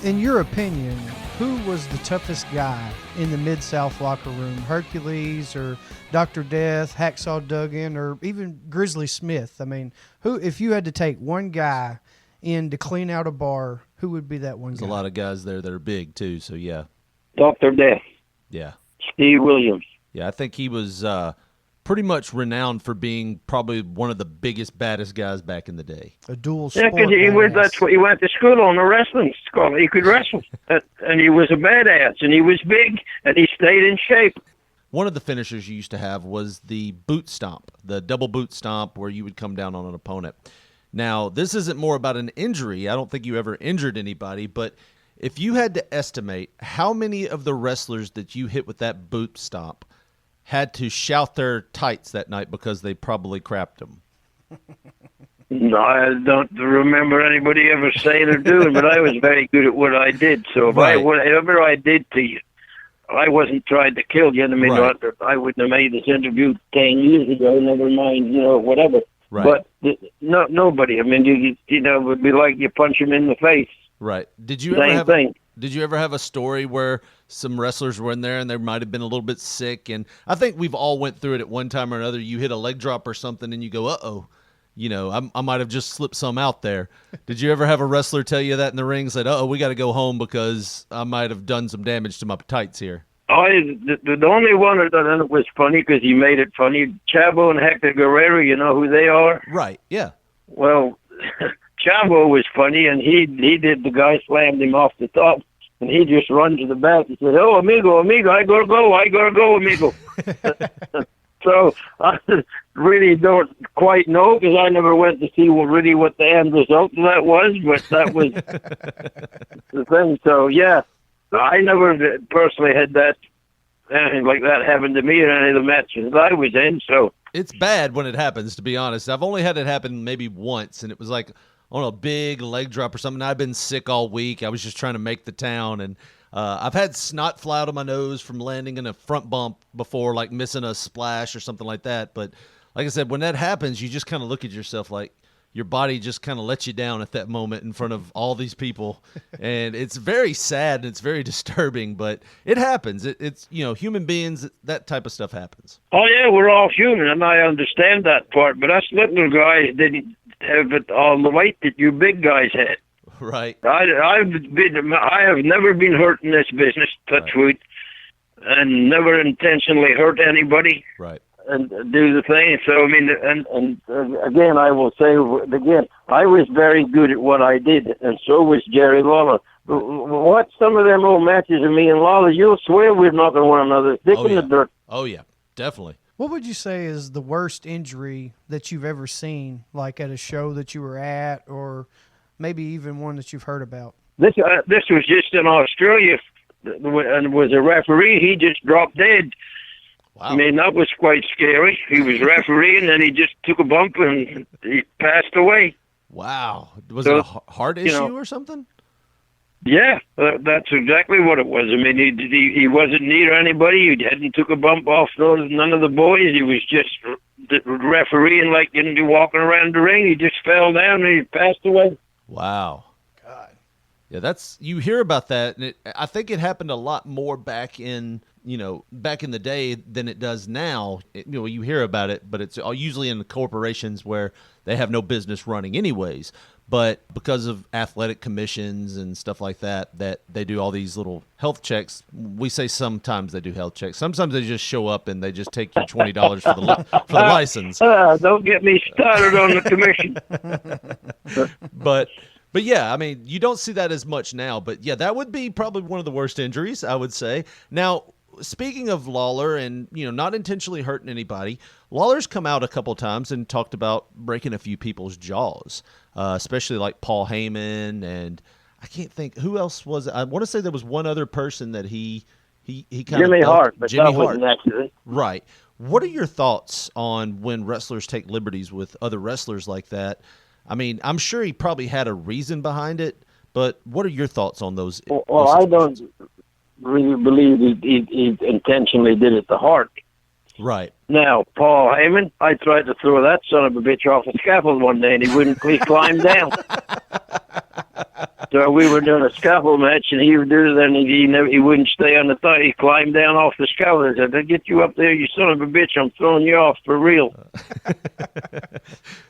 In your opinion, who was the toughest guy in the Mid-South locker room? Hercules or Dr. Death, Hacksaw Duggan, or even Grizzly Smith? I mean, who? If you had to take one guy in to clean out a bar, who would be that one guy? There's a lot of guys there that are big, too, so yeah. Dr. Death. Yeah. Steve Williams. Yeah, I think he was pretty much renowned for being probably one of the biggest, baddest guys back in the day. A dual Yeah, sport because that's what he went to school on, a wrestling school. He could wrestle, and he was a badass, and he was big, and he stayed in shape. One of the finishers you used to have was the boot stomp, the double boot stomp where you would come down on an opponent. Now, this isn't more about an injury. I don't think you ever injured anybody, but if you had to estimate how many of the wrestlers that you hit with that boot stomp had to shout their tights that night because they probably crapped them. No, I don't remember anybody ever saying or doing, but I was very good at what I did. So if Right. whatever I did to you, I wasn't trying to kill you. I mean, Right. I wouldn't have made this interview 10 years ago, never mind, whatever. Right. But nobody. I mean, it would be like you punch him in the face. Right. Did you ever have a story where some wrestlers were in there and they might have been a little bit sick? And I think we've all went through it at one time or another. You hit a leg drop or something and you go, uh-oh, I might have just slipped some out there. Did you ever have a wrestler tell you that in the ring, said, uh-oh, we got to go home because I might have done some damage to my tights here? The only one that was funny because he made it funny, Chavo and Hector Guerrero, you know who they are? Right, yeah. Well, Chavo was funny, and he did, the guy slammed him off the top, and he just run to the back and said, "Oh, amigo, I gotta go, amigo." So I really don't quite know because I never went to see what the end result of that was, but that was the thing. So yeah, I never personally had anything like that happen to me in any of the matches that I was in. So it's bad when it happens, to be honest. I've only had it happen maybe once, and it was like on a big leg drop or something. I've been sick all week. I was just trying to make the town, and I've had snot fly out of my nose from landing in a front bump before, like missing a splash or something like that. But like I said, when that happens, you just kind of look at yourself like your body just kind of lets you down at that moment in front of all these people. And it's very sad and it's very disturbing, but it happens. It's human beings, that type of stuff happens. Oh, yeah, we're all human, and I understand that part. But us little guys didn't have it all the weight that you big guys had. Right. I have never been hurt in this business, touch wood, and never intentionally hurt anybody. Right. And do the thing. So I mean, and again, I will say again, I was very good at what I did, and so was Jerry Lawler. Watch some of them old matches of me and Lawler. You'll swear we're knocking one another thick in the dirt. Oh yeah, definitely. What would you say is the worst injury that you've ever seen, like at a show that you were at, or maybe even one that you've heard about? This was just in Australia, and was a referee. He just dropped dead. Wow. I mean, that was quite scary. He was refereeing, and he just took a bump, and he passed away. Wow. Was it a heart issue or something? Yeah, that's exactly what it was. I mean, he wasn't near anybody. He hadn't took a bump off none of the boys. He was just refereeing like walking around the ring. He just fell down, and he passed away. Wow. God. Yeah, you hear about that, and I think it happened a lot more back in the day than it does now. You hear about it, but it's usually in the corporations where they have no business running anyways. But because of athletic commissions and stuff like that they do all these little health checks. We say sometimes they do health checks. Sometimes they just show up and they just take you $20 for the license. Don't get me started on the commission. But yeah, I mean, you don't see that as much now. But yeah, that would be probably one of the worst injuries, I would say. Now, speaking of Lawler and, not intentionally hurting anybody, Lawler's come out a couple times and talked about breaking a few people's jaws, especially like Paul Heyman, and I can't think who else was it. I want to say there was one other person that he kind Jimmy of Hart, but Jimmy that was Hart. an accident. Right. What are your thoughts on when wrestlers take liberties with other wrestlers like that? I mean, I'm sure he probably had a reason behind it, but what are your thoughts on those? Well, I don't really believe he intentionally did it to Hart. Right. Now, Paul Heyman, I tried to throw that son of a bitch off the scaffold one day, and he wouldn't climb down. So we were doing a scaffold match, and he would do that, and he wouldn't stay on the thigh. He climbed down off the scaffold and said, "I'll get you up there, you son of a bitch. I'm throwing you off for real."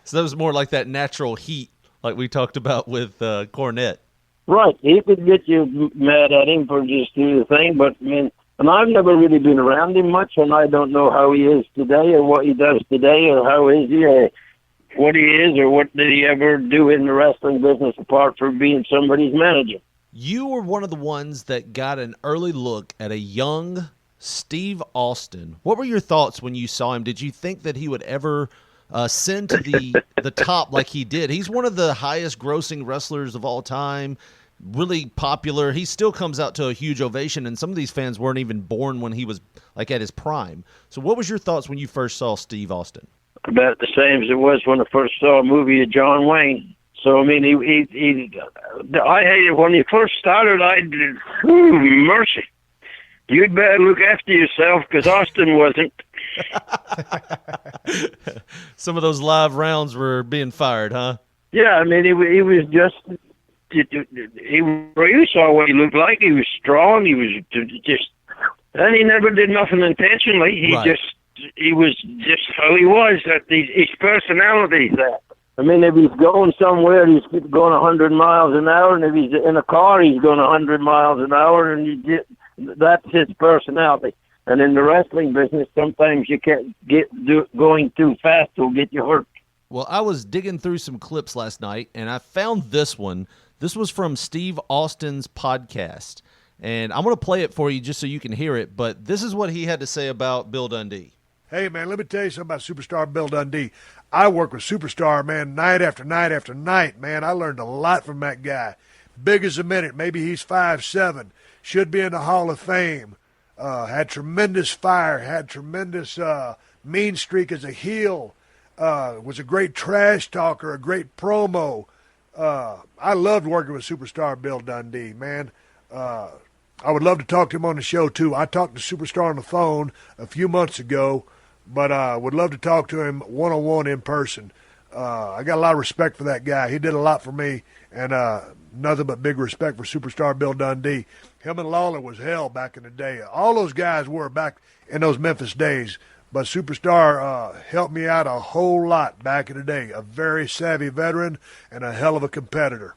So that was more like that natural heat, like we talked about with Cornette. Right. He could get you mad at him for just doing the thing, but, I mean, and I've never really been around him much, and I don't know how he is today or what he does today or how is he or what he is or what did he ever do in the wrestling business apart from being somebody's manager. You were one of the ones that got an early look at a young Steve Austin. What were your thoughts when you saw him? Did you think that he would ever ascend to the top like he did? He's one of the highest grossing wrestlers of all time, really popular. He still comes out to a huge ovation, and some of these fans weren't even born when he was like at his prime. So what was your thoughts when you first saw Steve Austin? About the same as it was when I first saw a movie of John Wayne. So, I mean, I hated when he first started, mercy. You'd better look after yourself because Austin wasn't. Some of those live rounds were being fired, huh? Yeah, I mean, he was just, you saw what he looked like. He was strong. He was just, and he never did nothing intentionally. He was just how he was. His personality, that. I mean, if he's going somewhere, he's going 100 miles an hour, and if he's in a car, he's going 100 miles an hour, and that's his personality. And in the wrestling business, sometimes you can't going too fast will get you hurt. Well, I was digging through some clips last night, and I found this one. This was from Steve Austin's podcast, and I'm going to play it for you just so you can hear it, but this is what he had to say about Bill Dundee. Hey, man, let me tell you something about Superstar Bill Dundee. I work with Superstar, man, night after night after night, man. I learned a lot from that guy. Big as a minute. Maybe he's 5'7". Should be in the Hall of Fame. Had tremendous fire. Had tremendous mean streak as a heel. Was a great trash talker, a great promo. I loved working with Superstar Bill Dundee, man. I would love to talk to him on the show, too. I talked to Superstar on the phone a few months ago, but would love to talk to him one-on-one in person. I got a lot of respect for that guy. He did a lot for me, and nothing but big respect for Superstar Bill Dundee. Him and Lawler was hell back in the day. All those guys were back in those Memphis days, but Superstar helped me out a whole lot back in the day. A very savvy veteran and a hell of a competitor.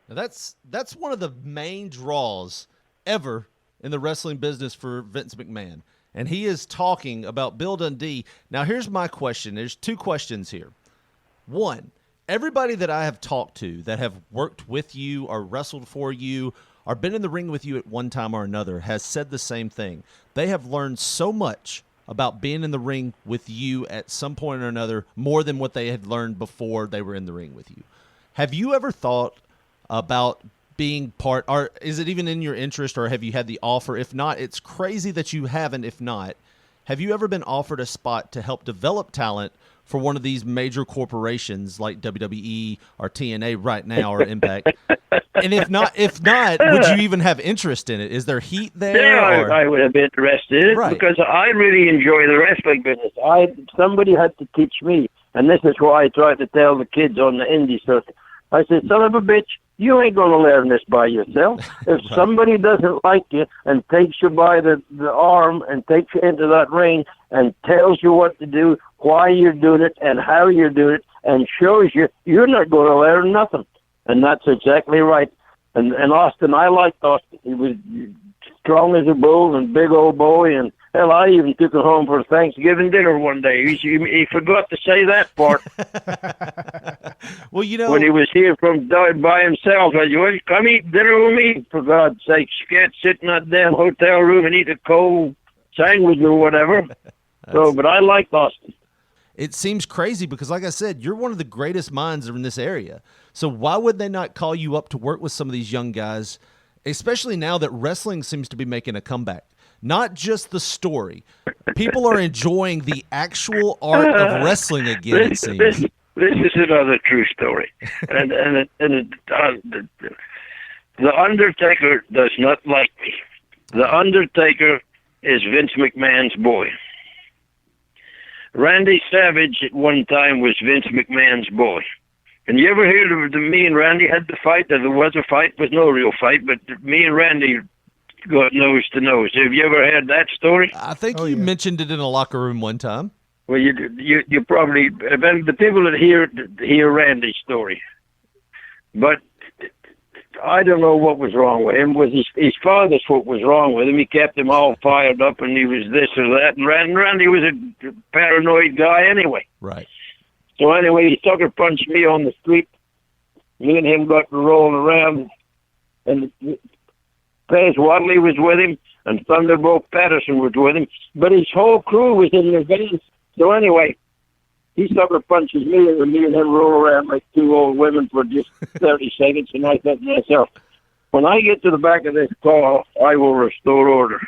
Now that's one of the main draws ever in the wrestling business for Vince McMahon. And he is talking about Bill Dundee. Now, here's my question. There's two questions here. One, everybody that I have talked to that have worked with you or wrestled for you or been in the ring with you at one time or another has said the same thing. They have learned so much about being in the ring with you at some point or another more than what they had learned before they were in the ring with you. Have you ever thought about being part, or is it even in your interest, or have you had the offer? If not, it's crazy that you haven't. If not, have you ever been offered a spot to help develop talent for one of these major corporations like WWE or TNA right now or Impact? And if not, would you even have interest in it? Is there heat there? Yeah, I would have been interested in it Right. because I really enjoy the wrestling business. Somebody had to teach me, and this is why I try to tell the kids on the indie circuit. I said, son of a bitch, you ain't going to learn this by yourself. If somebody doesn't like you and takes you by the arm and takes you into that ring and tells you what to do, why you're doing it and how you're doing it, and shows you, you're not going to learn nothing. And that's exactly right. And Austin, I liked Austin. He was strong as a bull and big old boy. And, hell, I even took him home for Thanksgiving dinner one day. He forgot to say that part. Well, you know, when he was here from by himself, I said, well, come eat dinner with me, for God's sake. You can't sit in that damn hotel room and eat a cold sandwich or whatever. But I liked Austin. It seems crazy because, like I said, you're one of the greatest minds in this area. So why would they not call you up to work with some of these young guys, especially now that wrestling seems to be making a comeback? Not just the story. People are enjoying the actual art of wrestling again, it seems. This is another true story. And the Undertaker does not like me. The Undertaker is Vince McMahon's boy. Randy Savage at one time was Vince McMahon's boy. And you ever heard of me and Randy had the fight? There was a fight, but no real fight. But me and Randy got nose to nose. Have you ever heard that story? I think you mentioned it in a locker room one time. Well, you probably the people that hear Randy's story, but I don't know what was wrong with him. Was his father's what was wrong with him? He kept him all fired up, and he was this or that. And Randy was a paranoid guy anyway. Right. So anyway, he sucker punched me on the street. Me and him got rolling around, and Pez Wadley was with him, and Thunderbolt Patterson was with him. But his whole crew was in the van. So anyway, he sucker punches me, and me and him roll around like two old women for just 30 seconds. And I thought to myself, when I get to the back of this car, I will restore order.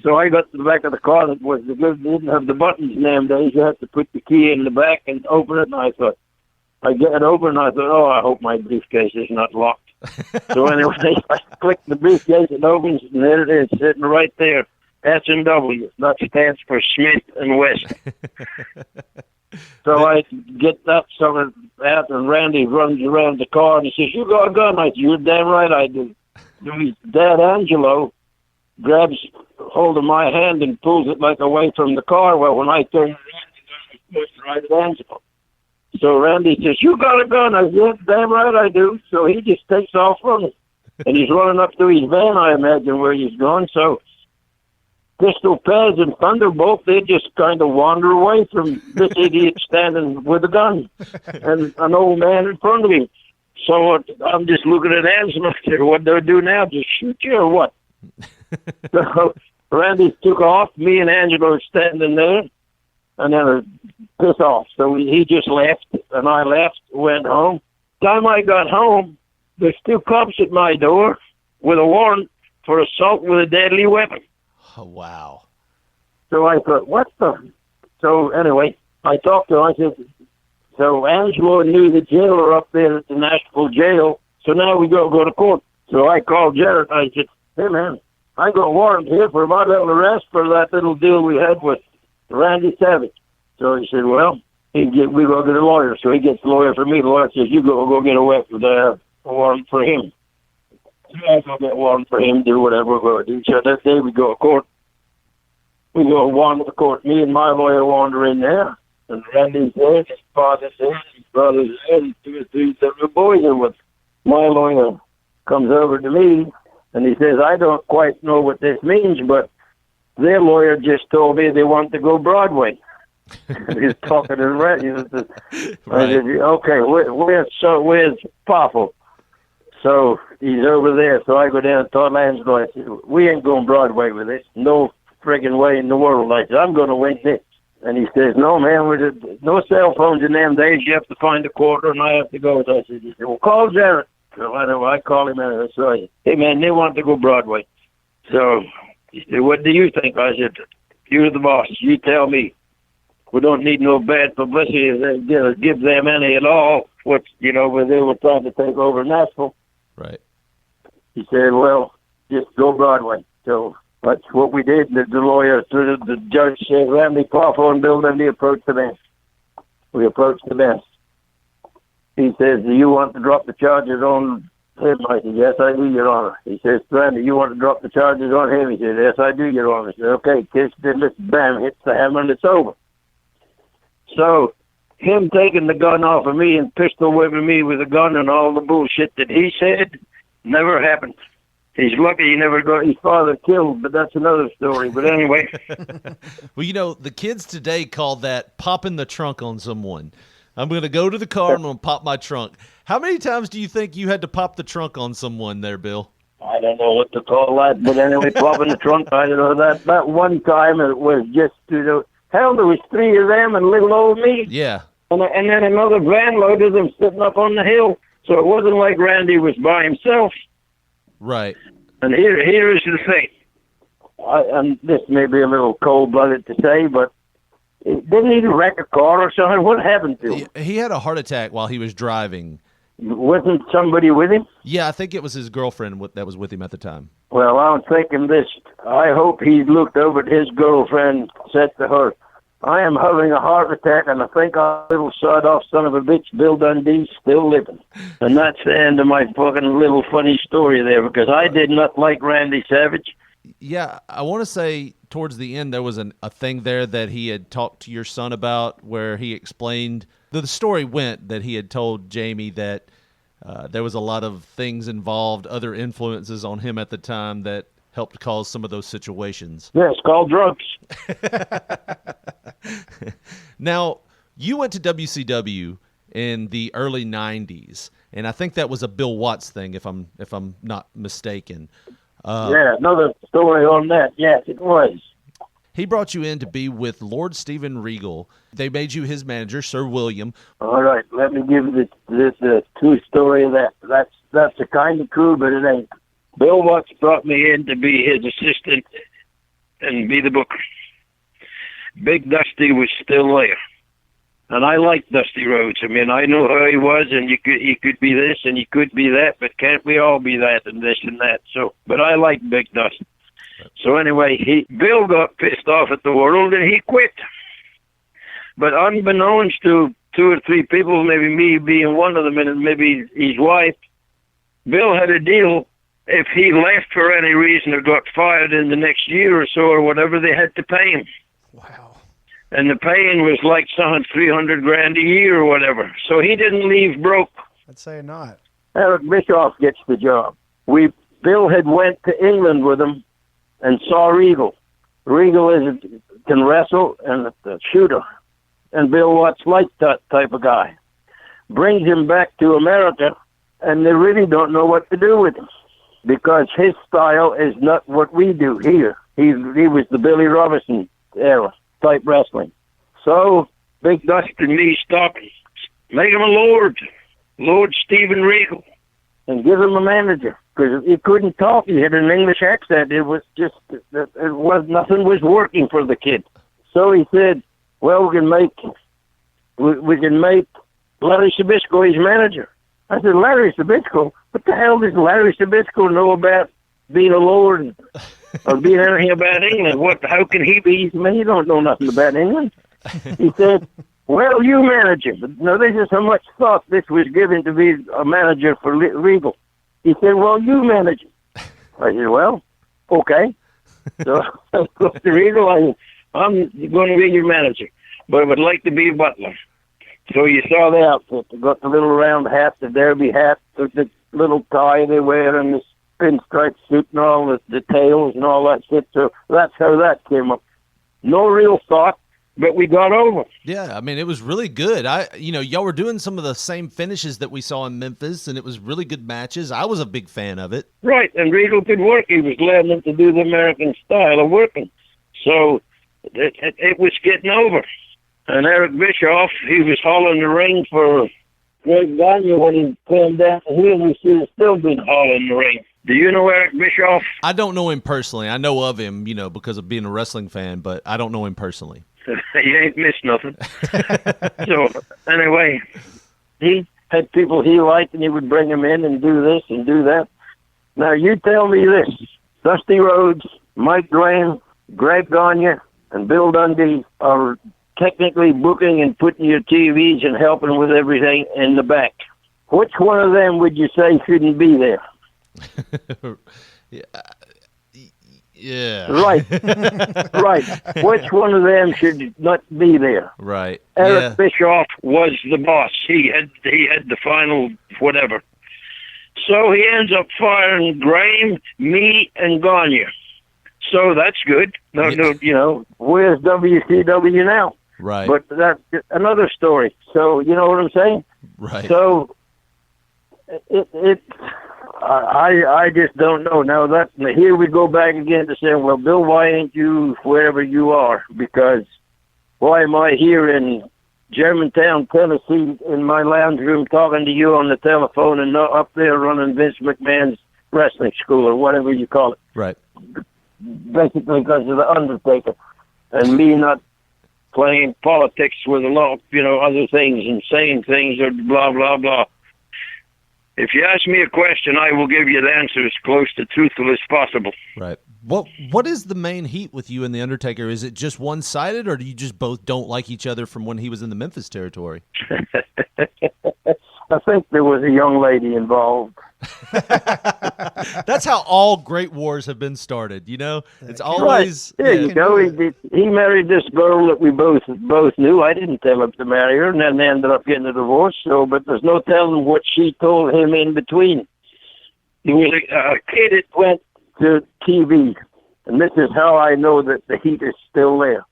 So I got to the back of the car that was didn't have the buttons nowadays. You had to put the key in the back and open it. And I thought, I get it open, and I thought, oh, I hope my briefcase is not locked. So anyway, I clicked the briefcase, it opens, and there it is, sitting right there. S&W. That stands for Smith and West. So I get that sucker out, and Randy runs around the car, and he says, you got a gun? I said, you're damn right I do. So his dad, Angelo, grabs hold of my hand and pulls it like away from the car. Well, when I turned around, the gun was pushed right at Angelo. So Randy says, you got a gun? I said, damn right I do. So he just takes off running. And he's running up to his van, I imagine, where he's going. So Pistol Pez and Thunderbolt, they just kind of wander away from this idiot standing with a gun and an old man in front of him. So I'm just looking at Angelo. What do I do now? Just shoot you or what? So Randy took off. Me and Angelo were standing there, and then piss off. So he just left, and I left, went home. Time I got home, there's two cops at my door with a warrant for assault with a deadly weapon. Oh, wow. So I thought, what the? So anyway, I talked to him. I said, so Angelo knew the jailer up there at the Nashville jail, so now we go to court. So I called Jarrett. I said, hey, man, I got a warrant here for my little arrest for that little deal we had with Randy Savage. So he said, well, we go get a lawyer. So he gets a lawyer for me. The lawyer says, you go get a warrant for him. I go get a warrant for him, do whatever we're going to do. So that day we go to court. We go wander to court. Me and my lawyer wander in there. And Randy's there, his father's there, his brother's there, and two or three little boys are with. My lawyer comes over to me, and he says, I don't quite know what this means, but their lawyer just told me they want to go Broadway. He's talking to Randy. I said, okay, where's Poffle? So he's over there. So I go down to Todd Angelo. I said, we ain't going Broadway with this. No friggin' way in the world. I said, I'm going to win this. And he says, no, man, no cell phones in them days. You have to find a quarter, and I have to go. So I said, well, call Jarrett. So I call him anyway. So I said, hey, man, they want to go Broadway. So he said, what do you think? I said, you're the boss. You tell me. We don't need no bad publicity. Give them any at all. Where they were trying to take over Nashville. Right. He said, well, just go Broadway. So that's what we did. The lawyer, the judge said, Randy Poffo and Bill Dundee approached the bench. We approached the bench. He says, do you want to drop the charges on him? I said, yes, I do, Your Honor. He says, Randy, you want to drop the charges on him? He said, yes, I do, Your Honor. He said, okay, kiss, bam, hits the hammer, and it's over. So him taking the gun off of me and pistol whipping me with a gun and all the bullshit that he said never happened. He's lucky he never got his father killed, but that's another story. But anyway. Well, the kids today call that popping the trunk on someone. I'm going to go to the car and I'm going to pop my trunk. How many times do you think you had to pop the trunk on someone there, Bill? I don't know what to call that, but anyway, popping the trunk, I don't know that. That one time it was just, hell, there was three of them and little old me. Yeah. And then another van load of them sitting up on the hill. So it wasn't like Randy was by himself. Right. And here is the thing. And this may be a little cold-blooded to say, but didn't he wreck a car or something? What happened to him? He had a heart attack while he was driving. Wasn't somebody with him? Yeah, I think it was his girlfriend that was with him at the time. Well, I'm thinking this. I hope he looked over at his girlfriend, said to her, I am having a heart attack, and I think our little sawed-off son of a bitch, Bill Dundee's still living. And that's the end of my fucking little funny story there, because I did not like Randy Savage. Yeah, I want to say towards the end there was a thing there that he had talked to your son about, where he explained the story went that he had told Jamie that there was a lot of things involved, other influences on him at the time that helped cause some of those situations. Yeah, it's called drugs. Now, you went to WCW in the early 90s, and I think that was a Bill Watts thing, if I'm not mistaken. Yeah, another story on that. Yes, it was. He brought you in to be with Lord Steven Regal. They made you his manager, Sir William. All right, let me give you this true story of that. That's a kind of true, but it ain't. Bill Watts brought me in to be his assistant and be the booker. Big Dusty was still there. And I liked Dusty Rhodes. I mean, I knew how he was, and he could be this and he could be that, but can't we all be that and this and that? So, but I liked Big Dusty. So anyway, Bill got pissed off at the world and he quit. But unbeknownst to 2 or 3 people, maybe me being one of them and maybe his wife, Bill had a deal. If he left for any reason or got fired in the next year or so or whatever, they had to pay him. Wow. And the paying was like some $300,000 a year or whatever. So he didn't leave broke. I'd say not. Eric Bischoff gets the job. Bill had went to England with him and saw Regal. Regal can wrestle and a shooter. And Bill Watts liked that type of guy. Brings him back to America, and they really don't know what to do with him, because his style is not what we do here. He was the Billy Robinson era type wrestling. So Big Dust and me stopped. Make him a Lord Steven Regal, and give him a manager, because he couldn't talk. He had an English accent. It was just nothing was working for the kid. So he said, "Well, we can make Larry Sabisco his manager." I said, "Larry Sabisco? What the hell does Larry Sabisco know about being a lord or being anything about England? How can he be? Man, he don't know nothing about England." He said, "Well, you manage him." Now, this is how much thought this was given to be a manager for Regal. He said, "Well, you manage him." I said, "Well, okay." So I go to Regal. I'm going to be your manager, but I would like to be a butler. So you saw the outfit. They got the little round hat, the derby hat, the little tie they wear, and the pinstripe suit and all the tails and all that shit. So that's how that came up. No real thought, but we got over. Yeah, I mean, it was really good. Y'all were doing some of the same finishes that we saw in Memphis, and it was really good matches. I was a big fan of it. Right, and Regal could work. He was letting them to do the American style of working. So it was getting over. And Eric Bischoff, he was hauling the ring for Greg Gagne when he came down the hill. He should have still been hauling the ring. Do you know Eric Bischoff? I don't know him personally. I know of him, because of being a wrestling fan, but I don't know him personally. You ain't missed nothing. So, anyway, he had people he liked, and he would bring them in and do this and do that. Now, you tell me this. Dusty Rhodes, Mike Drain, Greg Gagne, and Bill Dundee are technically booking and putting your TVs and helping with everything in the back. Which one of them would you say shouldn't be there? Yeah. Right. Right. Which one of them should not be there? Right. Eric Bischoff was the boss. He had the final whatever. So he ends up firing Graham, me, and Gagne. So that's good. No, where's WCW now? Right. But that's another story. So you know what I'm saying? Right. So I just don't know. Now here we go back again to saying, well, Bill, why ain't you wherever you are? Because why am I here in Germantown, Tennessee, in my lounge room talking to you on the telephone and not up there running Vince McMahon's wrestling school or whatever you call it? Right. Basically because of the Undertaker and me not playing politics with a lot of, other things and saying things or blah, blah, blah. If you ask me a question, I will give you the answer as close to truthful as possible. Right. What is the main heat with you and the Undertaker? Is it just one-sided, or do you just both don't like each other from when he was in the Memphis territory? I think there was a young lady involved. That's how all great wars have been started. It's always Right. You go. He married this girl that we both knew. I didn't tell him to marry her, and then they ended up getting a divorce. But there's no telling what she told him in between. There was a kid that went to TV, and this is how I know that the heat is still there.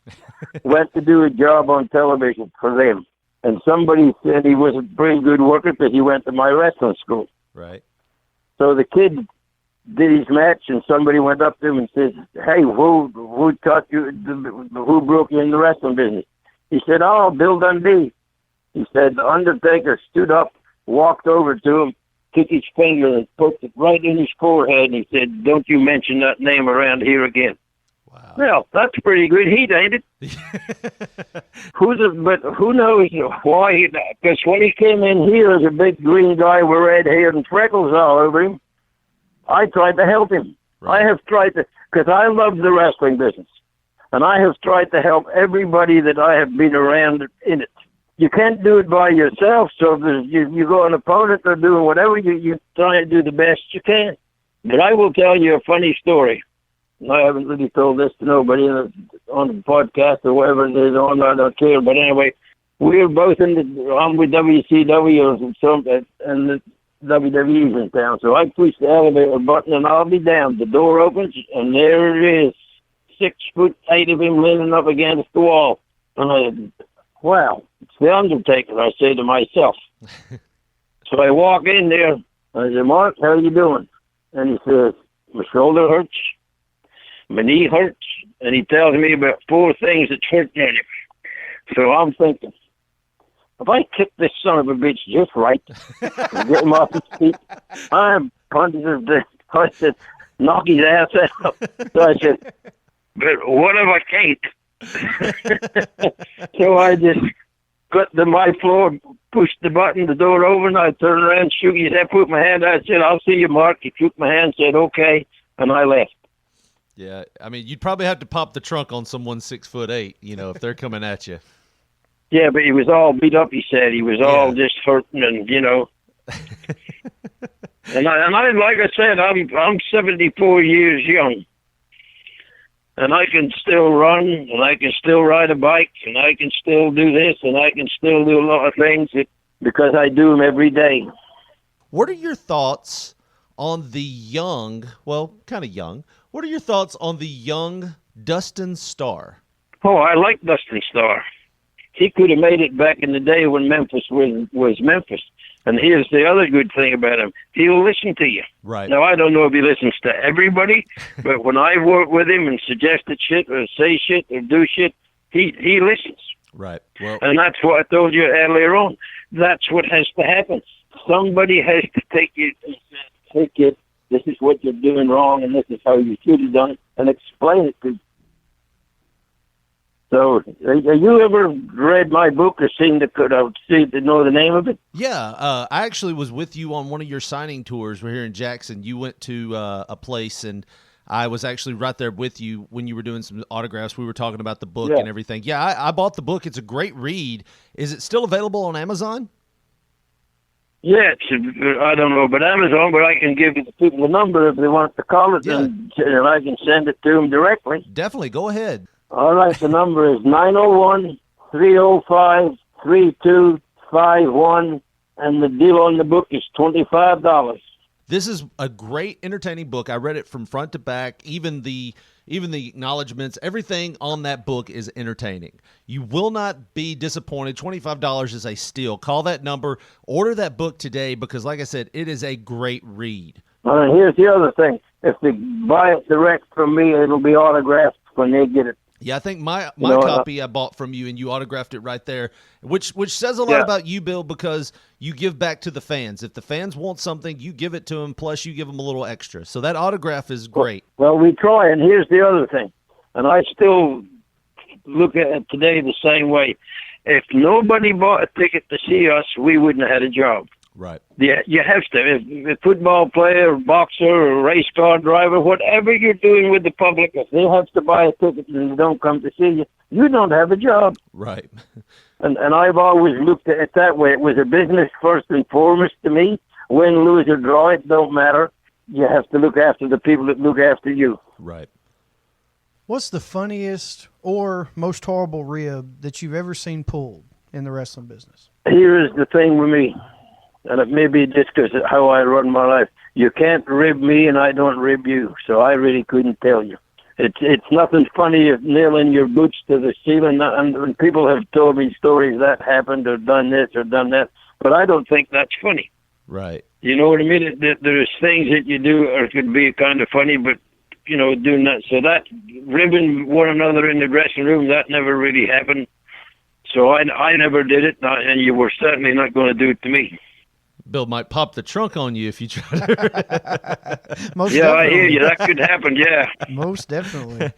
Went to do a job on television for them, and somebody said he was a pretty good worker because he went to my wrestling school. Right. So the kid did his match, and somebody went up to him and said, "Hey, who taught you? Who broke you in the wrestling business?" He said, "Oh, Bill Dundee." He said, "The Undertaker stood up, walked over to him, took his finger and poked it right in his forehead, and he said, 'Don't you mention that name around here again.'" Wow. Well, that's pretty good heat, ain't it? But who knows why? Because when he came in here as a big green guy with red hair and freckles all over him, I tried to help him. Right. I have tried to, because I love the wrestling business, and I have tried to help everybody that I have been around in it. You can't do it by yourself, so if you go an opponent or doing whatever, you try to do the best you can. But I will tell you a funny story. I haven't really told this to nobody on the podcast or whatever it is on. I don't care. But anyway, we were both I'm with WCW and the WWE's in town. So I push the elevator button and I'll be down. The door opens and there it is, 6'8" of him leaning up against the wall. And I said, "Wow, it's the Undertaker," I say to myself. So I walk in there. I said, "Mark, how you doing?" And he says, "My shoulder hurts. My knee hurts," and he tells me about 4 things that's hurting him. So I'm thinking, if I kick this son of a bitch just right and get him off his feet, I'm positive that I said, knock his ass out. So I said, "But what if I can't?" So I just got to my floor, pushed the button, the door opened, I turned around, shook his head, put my hand out, I said, "I'll see you, Mark." He shook my hand, said, "Okay," and I left. Yeah, I mean, you'd probably have to pop the trunk on someone 6'8", if they're coming at you. Yeah, but he was all beat up. He said he was all just hurting, and and I like I said, I'm 74 years young, and I can still run, and I can still ride a bike, and I can still do this, and I can still do a lot of things because I do them every day. What are your thoughts on the young? Well, kind of young. What are your thoughts on the young Dustin Starr? Oh, I like Dustin Starr. He could have made it back in the day when Memphis was Memphis. And here's the other good thing about him. He'll listen to you. Right. Now, I don't know if he listens to everybody, but when I work with him and suggested shit or say shit or do shit, he listens. Right. Well, and that's what I told you earlier on. That's what has to happen. Somebody has to take it and say, "Hey, kid, this is what you're doing wrong, and this is how you should have done it," and explain it to you. So, have you ever read my book or seen to know the name of it? Yeah, I actually was with you on one of your signing tours. We're here in Jackson. You went to a place, and I was actually right there with you when you were doing some autographs. We were talking about the book and everything. Yeah, I bought the book. It's a great read. Is it still available on Amazon? Yeah, I don't know about Amazon, but I can give the people the number if they want to call it, and I can send it to them directly. Definitely. Go ahead. All right, the number is 901-305-3251, and the deal on the book is $25. This is a great, entertaining book. I read it from front to back, even the acknowledgments. Everything on that book is entertaining. You will not be disappointed. $25 is a steal. Call that number. Order that book today because, like I said, it is a great read. Here's the other thing. If they buy it direct from me, it'll be autographed when they get it. Yeah, I think my copy I bought from you, and you autographed it right there, which says a lot about you, Bill, because you give back to the fans. If the fans want something, you give it to them, plus you give them a little extra. So that autograph is great. Well, we try, and here's the other thing, and I still look at it today the same way. If nobody bought a ticket to see us, we wouldn't have had a job. Right. Yeah, you have to. If a football player, boxer, or race car driver, whatever you're doing with the public, if they have to buy a ticket and they don't come to see you, you don't have a job. Right. And I've always looked at it that way. It was a business first and foremost to me. Win, lose, or draw, it don't matter. You have to look after the people that look after you. Right. What's the funniest or most horrible rib that you've ever seen pulled in the wrestling business? Here is the thing with me, and it may be just because of how I run my life. You can't rib me, and I don't rib you, so I really couldn't tell you. It's nothing funny of nailing your boots to the ceiling, and people have told me stories that happened or done this or done that, but I don't think that's funny. Right. You know what I mean? There's things that you do or could be kind of funny, but, doing that. So that ribbing one another in the dressing room, that never really happened. So I never did it, and you were certainly not going to do it to me. Bill might pop the trunk on you if you try to. Most Yeah, definitely. I hear you. That could happen, yeah. Most definitely.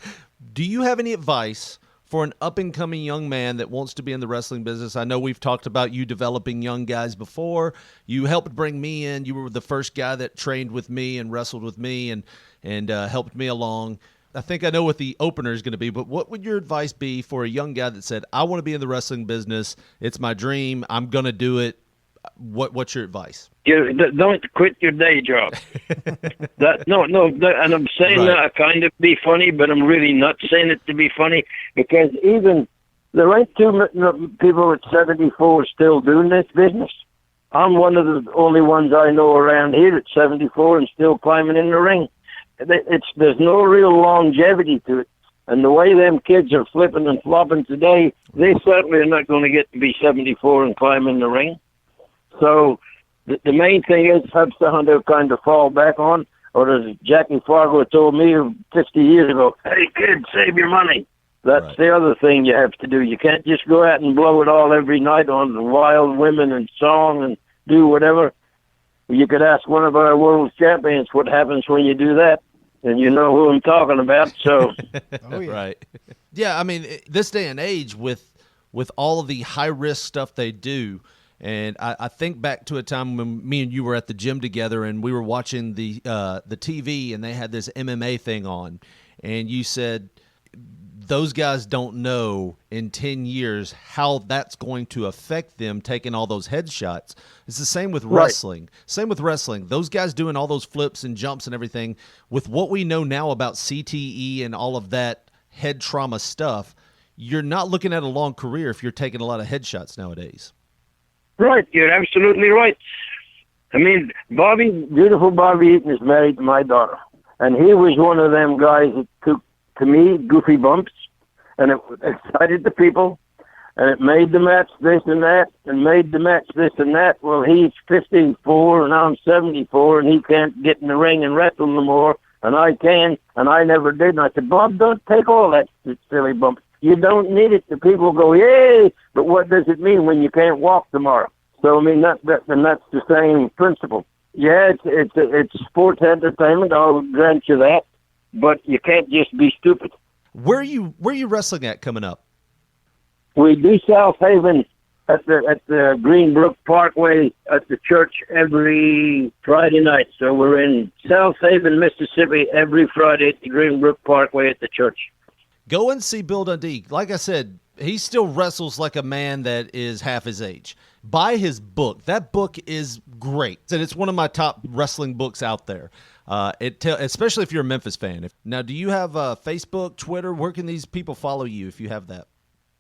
Do you have any advice for an up-and-coming young man that wants to be in the wrestling business? I know we've talked about you developing young guys before. You helped bring me in. You were the first guy that trained with me and wrestled with me and helped me along. I think I know what the opener is going to be, but what would your advice be for a young guy that said, I want to be in the wrestling business. It's my dream. I'm going to do it. What's your advice? Don't quit your day job. And I'm saying Right. that I kind of be funny, but I'm really not saying it to be funny, because even there ain't too many people at 74 still doing this business. I'm one of the only ones I know around here at 74 and still climbing in the ring. There's no real longevity to it. And the way them kids are flipping and flopping today, they certainly are not going to get to be 74 and climb in the ring. So the main thing is have something to kind of fall back on, or as Jackie Fargo told me 50 years ago, hey, kid, save your money. That's Right. the other thing you have to do. You can't just go out and blow it all every night on wild women and song and do whatever. You could ask one of our world champions what happens when you do that, and you know who I'm talking about. So, Oh, yeah. Right. Yeah, I mean, this day and age with all of the high-risk stuff they do, and I think back to a time when me and you were at the gym together and we were watching the TV and they had this MMA thing on, and you said those guys don't know in 10 years how that's going to affect them taking all those headshots. It's the same with Right. wrestling. Same with wrestling. Those guys doing all those flips and jumps and everything, with what we know now about CTE and all of that head trauma stuff, you're not looking at a long career if you're taking a lot of headshots nowadays. right, you're absolutely right. I mean, beautiful Bobby Eaton is married to my daughter, and he was one of them guys that took, to me, goofy bumps, and it excited the people, and it made the match this and that, and made the match this and that. Well, he's 54, and I'm 74, and he can't get in the ring and wrestle no more, and I can, and I never did. And I said, Bob, don't take all that silly bumps. You don't need it. The people go, yay, but what does it mean when you can't walk tomorrow? So, I mean, that's the same principle. Yeah, it's sports entertainment, I'll grant you that, but you can't just be stupid. Where are you wrestling at coming up? We do South Haven at the Greenbrook Parkway at the church every Friday night. So we're in South Haven, Mississippi every Friday at the Greenbrook Parkway at the church. Go and see Bill Dundee. Like I said, he still wrestles like a man that is half his age. Buy his book. That book is great, and it's one of my top wrestling books out there. Especially if you're a Memphis fan. Now, do you have Facebook, Twitter? Where can these people follow you if you have that?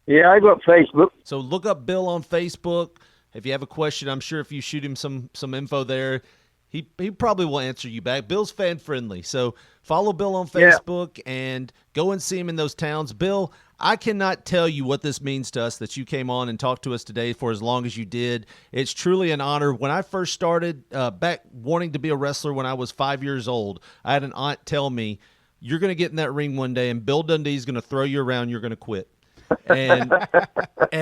Yeah, I got Facebook. So look up Bill on Facebook. If you have a question, I'm sure if you shoot him some info there, he probably will answer you back. Bill's fan friendly, so follow Bill on Facebook and go and see him in those towns. Bill, I cannot tell you what this means to us that you came on and talked to us today for as long as you did. It's truly an honor. When I first started back wanting to be a wrestler when I was 5 years old, I had an aunt tell me, you're going to get in that ring one day and Bill Dundee's going to throw you around, you're going to quit. And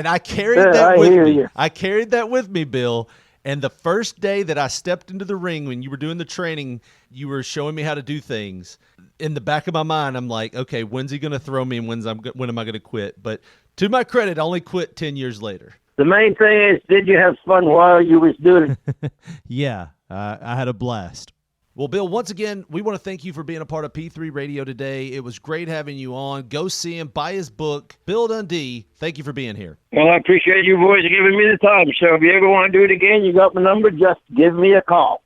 I carried that with me. I carried that with me, Bill. And the first day that I stepped into the ring when you were doing the training, you were showing me how to do things. In the back of my mind, I'm like, okay, when's he going to throw me and when am I going to quit? But to my credit, I only quit 10 years later. The main thing is, did you have fun while you was doing it? Yeah, I had a blast. Well, Bill, once again, we want to thank you for being a part of P3 Radio today. It was great having you on. Go see him, buy his book, Bill Dundee. Thank you for being here. Well, I appreciate you boys giving me the time. So if you ever want to do it again, you got my number, just give me a call.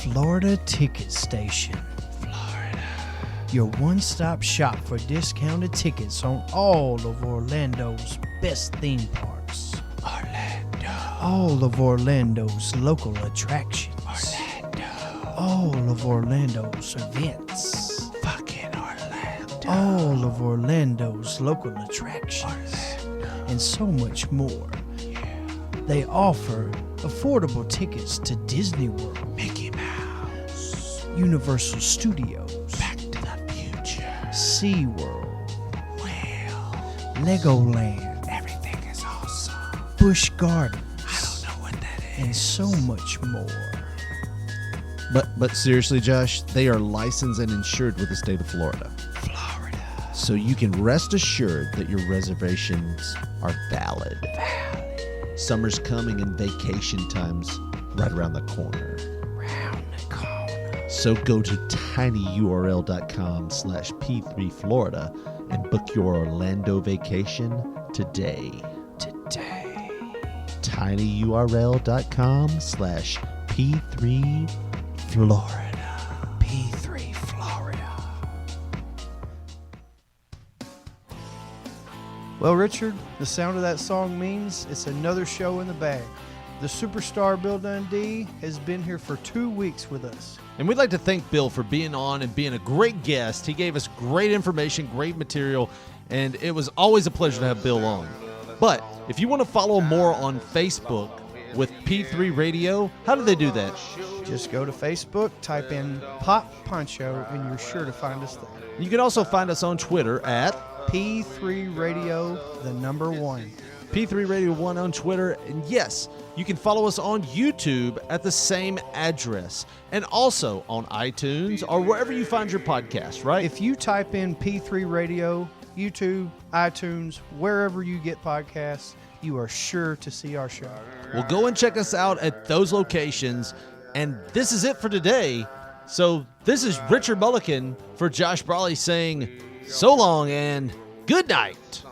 Florida Ticket Station. Florida. Your one-stop shop for discounted tickets on all of Orlando's best theme parks. Orlando. All of Orlando's local attractions. Orlando. All of Orlando's events. Fucking Orlando. All of Orlando's local attractions. Orlando. And so much more. Yeah. They offer affordable tickets to Disney World, Mickey Mouse, Universal Studios, Back to the Future, SeaWorld, Legoland, everything is awesome, Busch Gardens, I don't know what that is, and so much more. But seriously, Josh, they are licensed and insured with the state of Florida. Florida. So you can rest assured that your reservations are valid. Summer's coming and vacation time's right around the corner. Round the corner. So go to tinyurl.com/P3Florida and book your Orlando vacation today. tinyurl.com/P3Florida. P3 Florida. Well, Richard, the sound of that song means it's another show in the bag. The superstar Bill Dundee has been here for 2 weeks with us. And we'd like to thank Bill for being on and being a great guest. He gave us great information, great material, and it was always a pleasure to have Bill on. But if you want to follow more on Facebook with P3 Radio, how do they do that? Just go to Facebook, type in Pop Poncho, and you're sure to find us there. You can also find us on Twitter at P3 Radio, the number 1. P3 Radio 1 on Twitter. And yes, you can follow us on YouTube at the same address. And also on iTunes or wherever you find your podcast, right? If you type in P3 Radio, YouTube, iTunes, wherever you get podcasts, you are sure to see our show. Well, go and check us out at those locations. And this is it for today. So this is Richard Mulligan for Josh Brawley saying so long and good night.